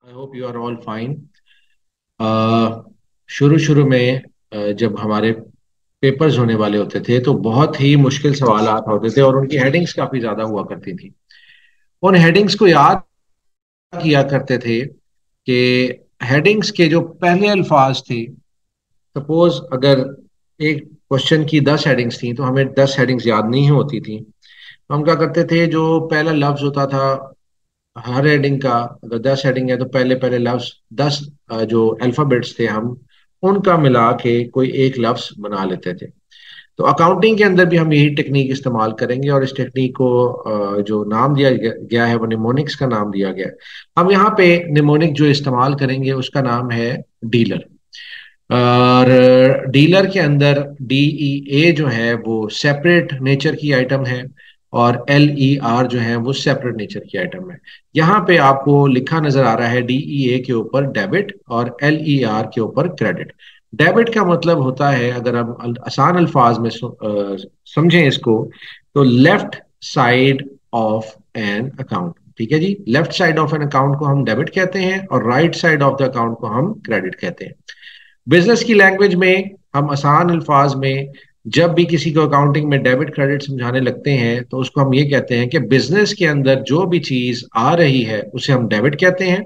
I hope you are all fine. शुरू शुरू में जब हमारे पेपर्स होने वाले होते थे तो बहुत ही मुश्किल सवालात होते थे और उनकी हेडिंग्स काफी ज्यादा हुआ करती थी। उन हेडिंग्स को याद किया करते थे कि हेडिंग्स के जो पहले अल्फाज थे, सपोज अगर एक क्वेश्चन की 10 हेडिंग्स थी तो हमें 10 हेडिंग्स याद नहीं होती थी। तो हम क्या करते थे, जो पहला लफ्ज होता था हर हेडिंग का, अगर 10 हेडिंग है तो पहले पहले लफ्ज 10 जो अल्फाबेट्स थे हम उनका मिला के कोई एक लफ्ज बना लेते थे। तो अकाउंटिंग के अंदर भी हम यही टेक्निक इस्तेमाल करेंगे और इस टेक्निक को जो नाम दिया गया है वो निमोनिक्स का नाम दिया गया है। हम यहाँ पे निमोनिक जो इस्तेमाल करेंगे उसका नाम है डीलर। और डीलर के अंदर DEA जो है वो सेपरेट नेचर की आइटम है और LER जो है वो सेपरेट नेचर की आइटम है। यहाँ पे आपको लिखा नजर आ रहा है DEA के ऊपर डेबिट और LER के ऊपर क्रेडिट। डेबिट का मतलब होता है, अगर हम आसान अल्फाज में समझें इसको, तो left side of an account. ठीक है जी, left side of an account को हम डेबिट कहते हैं और right side of the account को हम क्रेडिट कहते हैं। बिजनेस की लैंग्वेज में हम आसान अल्फाज में जब भी किसी को अकाउंटिंग में डेबिट क्रेडिट समझाने लगते हैं तो उसको हम ये कहते हैं कि बिजनेस के अंदर जो भी चीज आ रही है उसे हम डेबिट कहते हैं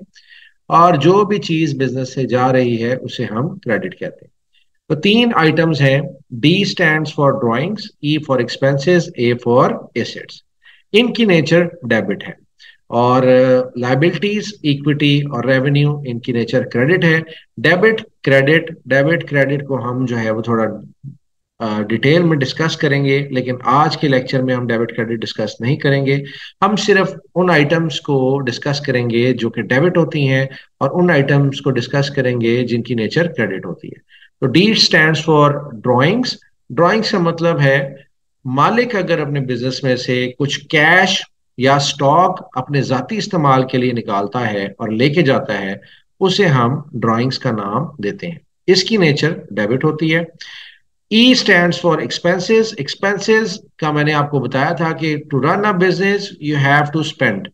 और जो भी चीज बिजनेस से जा रही है उसे हम क्रेडिट कहते हैं। तो तीन आइटम्स हैं। D stands for drawings, E for expenses, A for assets. इनकी नेचर डेबिट है और लाइबिलिटीज, इक्विटी और रेवेन्यू इनकी नेचर क्रेडिट है। डेबिट क्रेडिट को हम जो है वो थोड़ा डिटेल में डिस्कस करेंगे, लेकिन आज के लेक्चर में हम डेबिट क्रेडिट डिस्कस नहीं करेंगे। हम सिर्फ उन आइटम्स को डिस्कस करेंगे जो कि डेबिट होती हैं और उन आइटम्स को डिस्कस करेंगे जिनकी नेचर क्रेडिट होती है। तो D stands for drawings. Drawings का मतलब है मालिक अगर अपने बिजनेस में से कुछ कैश या स्टॉक अपने जाती इस्तेमाल के लिए निकालता है और लेके जाता है, उसे हम ड्राइंग्स का नाम देते हैं। इसकी नेचर डेबिट होती है। E stands for expenses. Expenses का मैंने आपको बताया था कि to run a business you have to spend,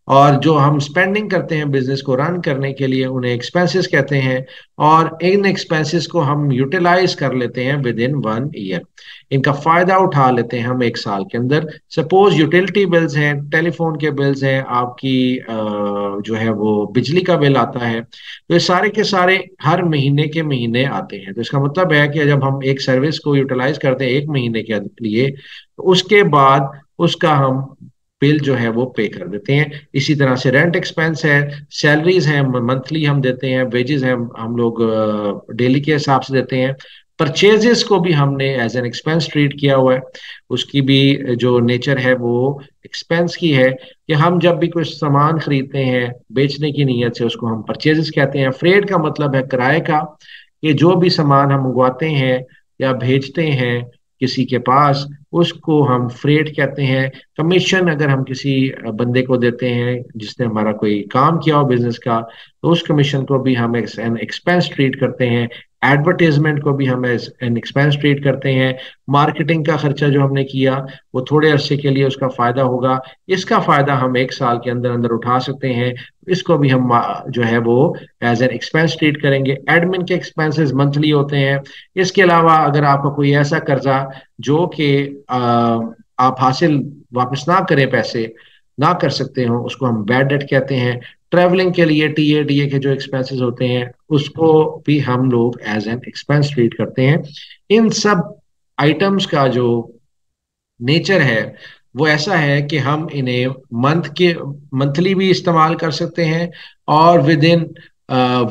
और जो हम स्पेंडिंग करते हैं बिजनेस को रन करने के लिए उन्हें एक्सपेंसेस कहते हैं। और इन एक्सपेंसेस को हम यूटिलाइज कर लेते हैं विद इन 1 ईयर। इनका फायदा उठा लेते हैं हम 1 साल के अंदर। सपोज यूटिलिटी बिल्स हैं, टेलीफोन के बिल्स हैं, आपकी जो है वो बिजली का बिल आता है, तो ये सारे के सारे हर महीने के महीने आते हैं। तो इसका मतलब है कि जब हम एक सर्विस को यूटिलाइज करते हैं 1 महीने के लिए, तो उसके बाद उसका हम बिल जो है वो पे कर देते हैं। इसी तरह से रेंट एक्सपेंस है, सैलरीज हैं मंथली हम देते हैं, वेजेस हैं हम लोग डेली के हिसाब से देते हैं। परचेजेस को भी हमने एज एन एक्सपेंस ट्रीट किया हुआ है। उसकी भी जो नेचर है वो एक्सपेंस की है कि हम जब भी कुछ सामान खरीदते हैं बेचने की नीयत से उसको हम परचेजेस कहते हैं। फ्रेट का मतलब है किराए का, कि जो भी सामान हम मंगवाते हैं या भेजते हैं किसी के पास उसको हम फ्रेट कहते हैं। कमीशन अगर हम किसी बंदे को देते हैं जिसने हमारा कोई काम किया हो बिजनेस का, तो उस कमीशन को भी हम एन एक्सपेंस ट्रीट करते हैं। एडवर्टीजमेंट को भी हम एज एन एक्सपेंस ट्रीट करते हैं। मार्केटिंग का खर्चा जो हमने किया वो थोड़े अरसे के लिए उसका फायदा होगा, इसका फायदा हम 1 साल के अंदर अंदर उठा सकते हैं, इसको भी हम जो है वो एज एन एक्सपेंस ट्रीट करेंगे। एडमिन के एक्सपेंसेस मंथली होते हैं। इसके अलावा अगर आपका कोई ऐसा कर्जा जो कि आप हासिल वापस ना करें, पैसे ना कर सकते हो, उसको हम बैड डेट कहते हैं। ट्रैवलिंग के लिए TADA के जो एक्सपेंसेस होते हैं उसको भी हम लोग एज एन एक्सपेंस ट्रीट करते हैं। इन सब आइटम्स का जो नेचर है वो ऐसा है कि हम इन्हें मंथली भी इस्तेमाल कर सकते हैं और विद इन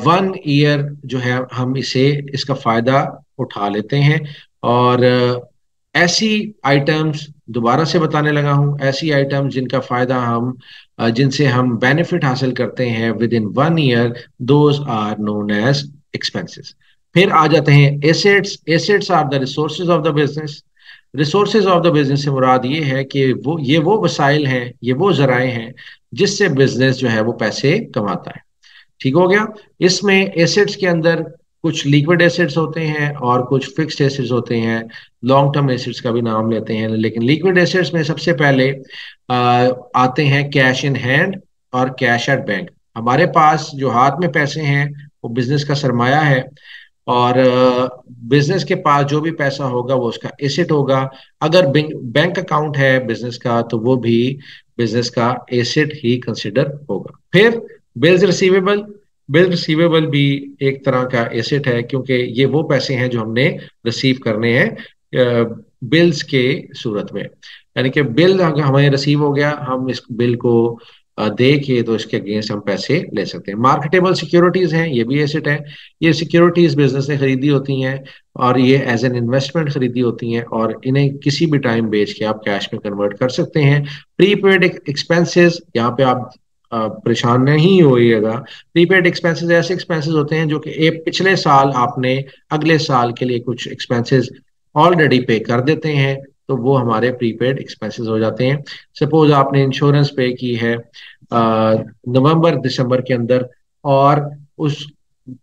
1 ईयर जो है हम इसका फायदा उठा लेते हैं। और ऐसी आइटम्स दोबारा से बताने लगा हूं, ऐसी आइटम्स जिनका फायदा हम जिनसे हम बेनिफिट हासिल करते हैं within 1 year, those are known as expenses. फिर आ जाते हैं assets. Assets are the resources of the business. Resources of the business से मुराद ये है कि वो वसाइल हैं, ये वो जराए हैं जिससे बिजनेस जो है वो पैसे कमाता है। ठीक हो गया। इसमें एसेट्स के अंदर कुछ लिक्विड एसेट्स होते हैं और कुछ फिक्स्ड एसेट्स होते हैं। लॉन्ग टर्म एसेट्स का भी नाम लेते हैं, लेकिन लिक्विड एसेट्स में सबसे पहले आते हैं कैश इन हैंड और कैश एट बैंक। हमारे पास जो हाथ में पैसे हैं वो बिजनेस का सरमाया है, और बिजनेस के पास जो भी पैसा होगा वो उसका एसेट होगा। अगर बैंक अकाउंट है बिजनेस का तो वो भी बिजनेस का एसेट ही कंसिडर होगा। फिर बिल्स रिसीवेबल, बिल रिसीवेबल भी एक तरह का एसेट है, क्योंकि ये वो पैसे हैं जो हमने रिसीव करने हैं बिल्स के सूरत में। यानी कि बिल अगर हमें रिसीव हो गया, हम इस बिल को दे के तो इसके अगेंस्ट हम पैसे ले सकते हैं। मार्केटेबल सिक्योरिटीज हैं, ये भी एसेट है। ये सिक्योरिटीज बिजनेस ने खरीदी होती हैं और ये एज एन इन्वेस्टमेंट खरीदी होती हैं, और इन्हें किसी भी टाइम बेच के आप कैश में कन्वर्ट कर सकते हैं। प्रीपेड एक्सपेंसेस, यहाँ पे आप परेशान नहीं होइएगा। प्रीपेड एक्सपेंसेस ऐसे एक्सपेंसेस होते हैं जो कि एक पिछले साल आपने अगले साल के लिए कुछ एक्सपेंसेस ऑलरेडी पे कर देते हैं, तो वो हमारे प्रीपेड एक्सपेंसेस हो जाते हैं। सपोज आपने इंश्योरेंस पे की है नवंबर दिसंबर के अंदर, और उस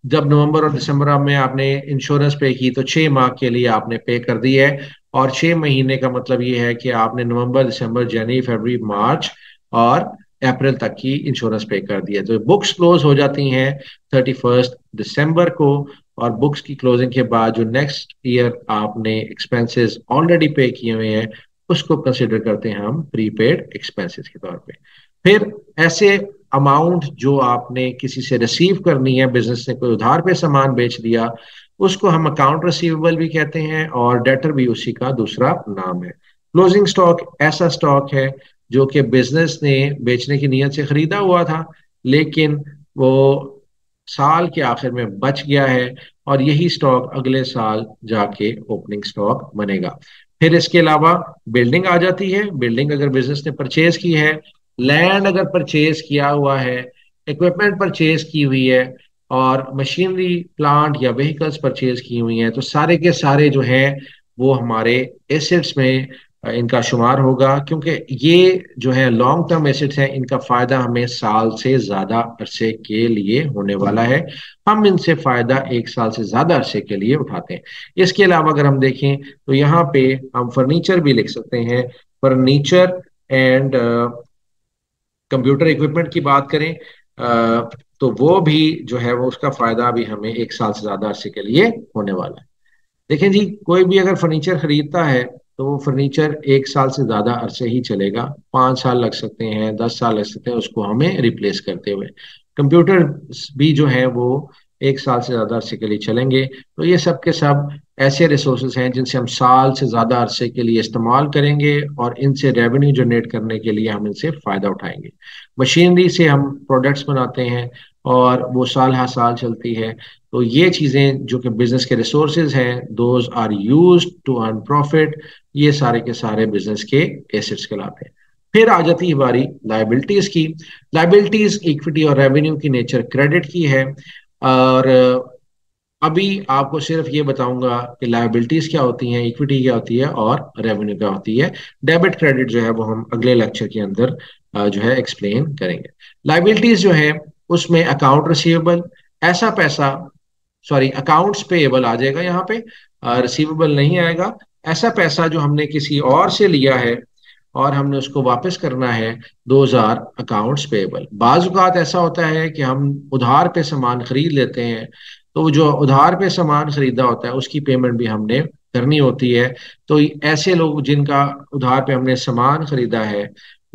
जब नवंबर और दिसंबर में आपने इंश्योरेंस पे की तो 6 माह के लिए आपने पे कर दी है। और 6 महीने का मतलब ये है कि आपने नवंबर दिसंबर जनवरी फरवरी मार्च और अप्रैल तक की इंश्योरेंस पे कर दिया, तो बुक्स क्लोज हो जाती हैं 31 दिसंबर को। और बुक्स की क्लोजिंग के बाद जो नेक्स्ट ईयर आपने एक्सपेंसेस ऑलरेडी पे किए हुए हैं उसको कंसिडर करते हैं हम प्रीपेड एक्सपेंसेस के तौर पे। फिर ऐसे अमाउंट जो आपने किसी से रिसीव करनी है, बिजनेस ने कोई उधार पे सामान बेच दिया, उसको हम अकाउंट रिसीवेबल भी कहते हैं, और डेटर भी उसी का दूसरा नाम है। क्लोजिंग स्टॉक ऐसा स्टॉक है जो कि बिजनेस ने बेचने की नीयत से खरीदा हुआ था, लेकिन वो साल के आखिर में बच गया है, और यही स्टॉक अगले साल जाके ओपनिंग स्टॉक बनेगा। फिर इसके अलावा बिल्डिंग आ जाती है। बिल्डिंग अगर बिजनेस ने परचेज की है, लैंड अगर परचेज किया हुआ है, इक्विपमेंट परचेज की हुई है, और मशीनरी प्लांट या व्हीकल्स परचेज की हुई हैं, तो सारे के सारे जो हैं वो हमारे एसेट्स में इनका शुमार होगा, क्योंकि ये जो है लॉन्ग टर्म एसेट्स हैं, इनका फायदा हमें साल से ज्यादा अरसे के लिए होने वाला है। हम इनसे फायदा 1 साल से ज्यादा अरसे के लिए उठाते हैं। इसके अलावा अगर हम देखें तो यहाँ पे हम फर्नीचर भी लिख सकते हैं। फर्नीचर एंड कंप्यूटर इक्विपमेंट की बात करें तो वो भी जो है वो उसका फायदा भी हमें 1 साल से ज्यादा अरसे के लिए होने वाला है। देखें जी, कोई भी अगर फर्नीचर खरीदता है तो वो फर्नीचर 1 साल से ज्यादा अरसे ही चलेगा। 5 साल लग सकते हैं, 10 साल लग सकते हैं उसको हमें रिप्लेस करते हुए। कंप्यूटर भी जो है वो 1 साल से ज्यादा अरसे के लिए चलेंगे। तो ये सब के सब ऐसे रिसोर्सेज हैं जिनसे हम साल से ज्यादा अरसे के लिए इस्तेमाल करेंगे, और इनसे रेवेन्यू जनरेट करने के लिए हम इनसे फायदा उठाएंगे। मशीनरी से हम प्रोडक्ट्स बनाते हैं और वो साल हर साल चलती है। तो ये चीजें जो कि बिजनेस के रिसोर्सेज हैं, those are used to earn profit, ये सारे के सारे बिजनेस के एसेट्स कहलाते हैं। फिर आ जाती है हमारी लाइबिलिटीज की। लाइबिलिटीज इक्विटी और रेवेन्यू की नेचर क्रेडिट की है, और अभी आपको सिर्फ ये बताऊंगा कि लायबिलिटीज क्या होती हैं, इक्विटी क्या होती है और रेवेन्यू क्या होती है। डेबिट क्रेडिट जो है वो हम अगले लेक्चर के अंदर जो है एक्सप्लेन करेंगे। लायबिलिटीज जो है उसमें अकाउंट रिसीवेबल, ऐसा पैसा, सॉरी अकाउंट्स पेएबल आ जाएगा यहाँ पे, रिसीवेबल नहीं आएगा। ऐसा पैसा जो हमने किसी और से लिया है और हमने उसको वापस करना है, 2000 अकाउंट्स पेएबल। बाज औक़ात ऐसा होता है कि हम उधार पे सामान खरीद लेते हैं, तो वो जो उधार पे सामान खरीदा होता है उसकी पेमेंट भी हमने करनी होती है। तो ऐसे लोग जिनका उधार पे हमने सामान खरीदा है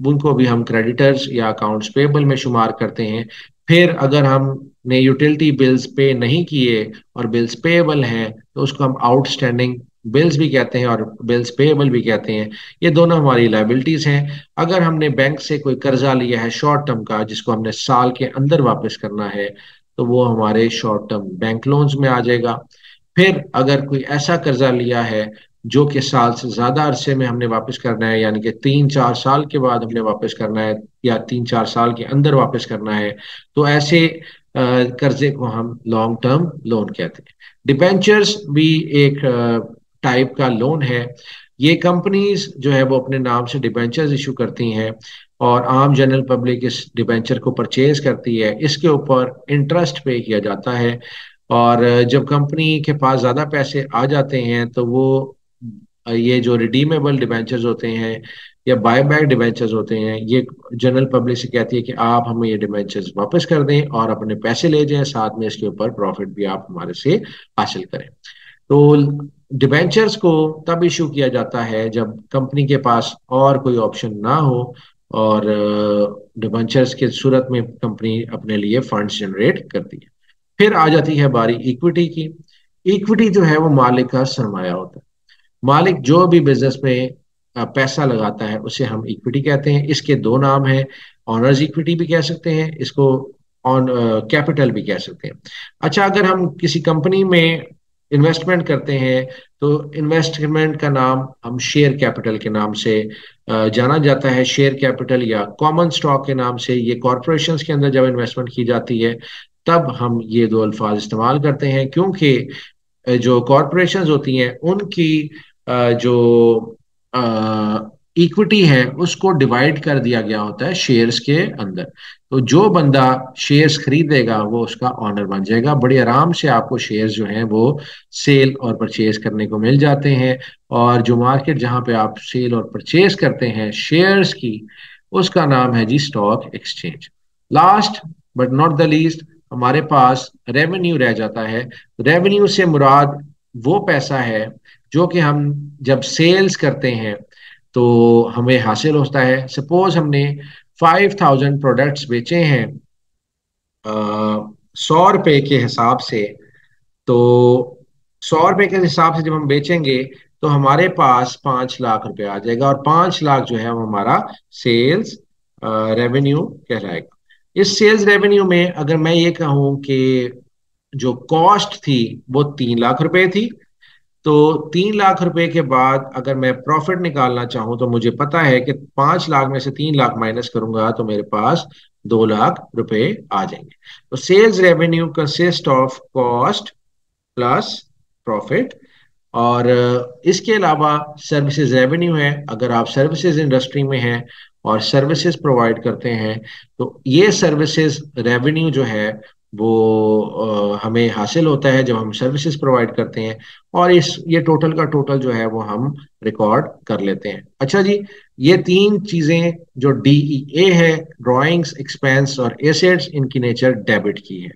उनको भी हम क्रेडिटर्स या अकाउंट्स पेएबल में शुमार करते हैं। फिर अगर हमने यूटिलिटी बिल्स पे नहीं किए और बिल्स पेएबल हैं तो उसको हम आउटस्टैंडिंग बिल्स भी कहते हैं और बिल्स पेएबल भी कहते हैं। ये दोनों हमारी लायबिलिटीज हैं। अगर हमने बैंक से कोई कर्जा लिया है शॉर्ट टर्म का, जिसको हमने साल के अंदर वापस करना है, तो वो हमारे शॉर्ट टर्म बैंक लोन्स में आ जाएगा। फिर अगर कोई ऐसा कर्जा लिया है जो कि साल से ज्यादा अरसे में हमने वापस करना है, यानी कि 3-4 साल के बाद हमने वापस करना है या 3-4 साल के अंदर वापस करना है, तो ऐसे कर्जे को हम लॉन्ग टर्म लोन कहते हैं। डिबेंचर्स भी एक टाइप का लोन है। ये कंपनीज जो है वो अपने नाम से डिबेंचर्स इशू करती हैं, और आम जनरल पब्लिक इस डिबेंचर को परचेज करती है। इसके ऊपर इंटरेस्ट पे किया जाता है, और जब कंपनी के पास ज़्यादा पैसे आ जाते हैं तो वो ये जो रिडीमेबल डिबेंचर्स होते हैं या बाय बैक डिबेंचर्स होते हैं, ये जनरल पब्लिक से कहती है कि आप हमें ये डिबेंचर्स वापस कर दें और अपने पैसे ले जाएं, साथ में इसके ऊपर प्रॉफिट भी आप हमारे से हासिल करें। तो डिबेंचर्स को तब इशू किया जाता है जब कंपनी के पास और कोई ऑप्शन ना हो, और डिबेंचर्स की सूरत में कंपनी अपने लिए फंड्स जनरेट करती है। फिर आ जाती है बारी इक्विटी की। इक्विटी जो है वो मालिक का सरमाया होता है। मालिक जो भी बिजनेस में पैसा लगाता है उसे हम इक्विटी कहते हैं। इसके दो नाम हैं, ऑनर्स इक्विटी भी कह सकते हैं इसको, ऑन कैपिटल भी कह सकते हैं। अच्छा, अगर हम किसी कंपनी में इन्वेस्टमेंट करते हैं तो इन्वेस्टमेंट का नाम हम शेयर कैपिटल के नाम से जाना जाता है। शेयर कैपिटल या कॉमन स्टॉक के नाम से ये कॉरपोरेशंस के अंदर जब इन्वेस्टमेंट की जाती है तब हम ये दो अल्फाज इस्तेमाल करते हैं, क्योंकि जो कॉरपोरेशंस होती हैं उनकी जो इक्विटी है उसको डिवाइड कर दिया गया होता है शेयर्स के अंदर। तो जो बंदा शेयर्स खरीदेगा वो उसका ऑनर बन जाएगा। बड़े आराम से आपको शेयर्स जो हैं वो सेल और परचेज करने को मिल जाते हैं। और जो मार्केट जहां पे आप सेल और परचेज करते हैं शेयर्स की, उसका नाम है जी stock exchange. Last but not the least हमारे पास रेवेन्यू रह जाता है। रेवेन्यू से मुराद वो पैसा है जो कि हम जब सेल्स करते हैं तो हमें हासिल होता है। सपोज हमने 5000 प्रोडक्ट्स बेचे हैं 100 रुपए के हिसाब से। तो 100 रुपए के हिसाब से जब हम बेचेंगे तो हमारे पास 5 लाख रुपए आ जाएगा, और 5 लाख जो है वो हमारा सेल्स रेवेन्यू कहलाएगा। इस सेल्स रेवेन्यू में अगर मैं ये कहूं कि जो कॉस्ट थी वो 3 लाख रुपए थी, तो 3 लाख रुपए के बाद अगर मैं प्रॉफिट निकालना चाहूं तो मुझे पता है कि 5 लाख में से 3 लाख माइनस करूंगा तो मेरे पास 2 लाख रुपए आ जाएंगे। तो sales revenue consist of cost plus profit. और इसके अलावा सर्विसेज रेवेन्यू है। अगर आप सर्विसेज इंडस्ट्री में हैं और सर्विसेज प्रोवाइड करते हैं तो ये सर्विसेज रेवेन्यू जो है वो हमें हासिल होता है जब हम सर्विसेज प्रोवाइड करते हैं, और इस ये टोटल का टोटल जो है वो हम रिकॉर्ड कर लेते हैं। अच्छा जी, ये तीन चीजें जो DEA है, ड्राइंग्स, एक्सपेंस और एसेट्स, इनकी नेचर डेबिट की है।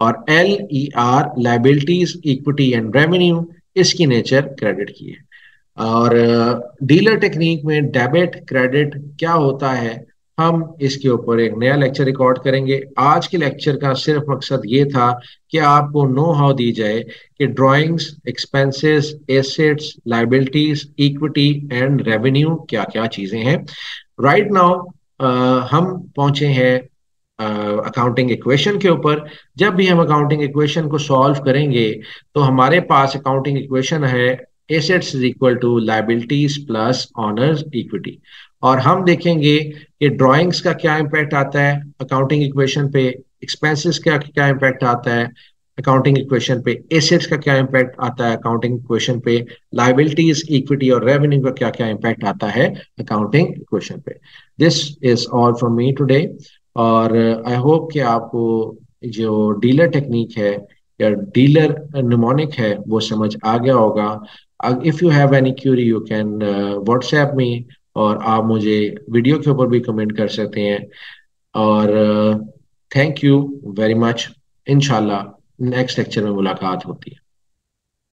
और LER liabilities, equity and revenue, इसकी नेचर क्रेडिट की है। और डीलर टेक्निक में डेबिट क्रेडिट क्या होता है, हम इसके ऊपर एक नया लेक्चर रिकॉर्ड करेंगे। आज के लेक्चर का सिर्फ मकसद ये था कि आपको नो हाउ दी जाए कि drawings, expenses, assets, liabilities, equity and revenue क्या क्या चीजें हैं। राइट नाउ हम पहुंचे हैं अकाउंटिंग इक्वेशन के ऊपर। जब भी हम अकाउंटिंग इक्वेशन को सॉल्व करेंगे तो हमारे पास अकाउंटिंग इक्वेशन है assets is equal to liabilities plus owners equity. और हम देखेंगे कि ड्राइंग्स का क्या इम्पैक्ट आता है अकाउंटिंग इक्वेशन पे, एक्सपेंसेस का क्या इम्पैक्ट आता है अकाउंटिंग इक्वेशन पे, एसेट्स का क्या इम्पैक्ट आता है अकाउंटिंग इक्वेशन पे, लाइबिलिटीज, इक्विटी और रेवेन्यू का क्या क्या इम्पैक्ट आता है अकाउंटिंग इक्वेशन पे। This is all from me today. और आई होप कि आपको जो डीलर टेक्निक है या डीलर निमोनिक है वो समझ आ गया होगा। If you have any Curie you can WhatsApp me, और आप मुझे वीडियो के ऊपर भी कमेंट कर सकते हैं। और थैंक यू वेरी मच। इंशाल्लाह नेक्स्ट लेक्चर में मुलाकात होती है।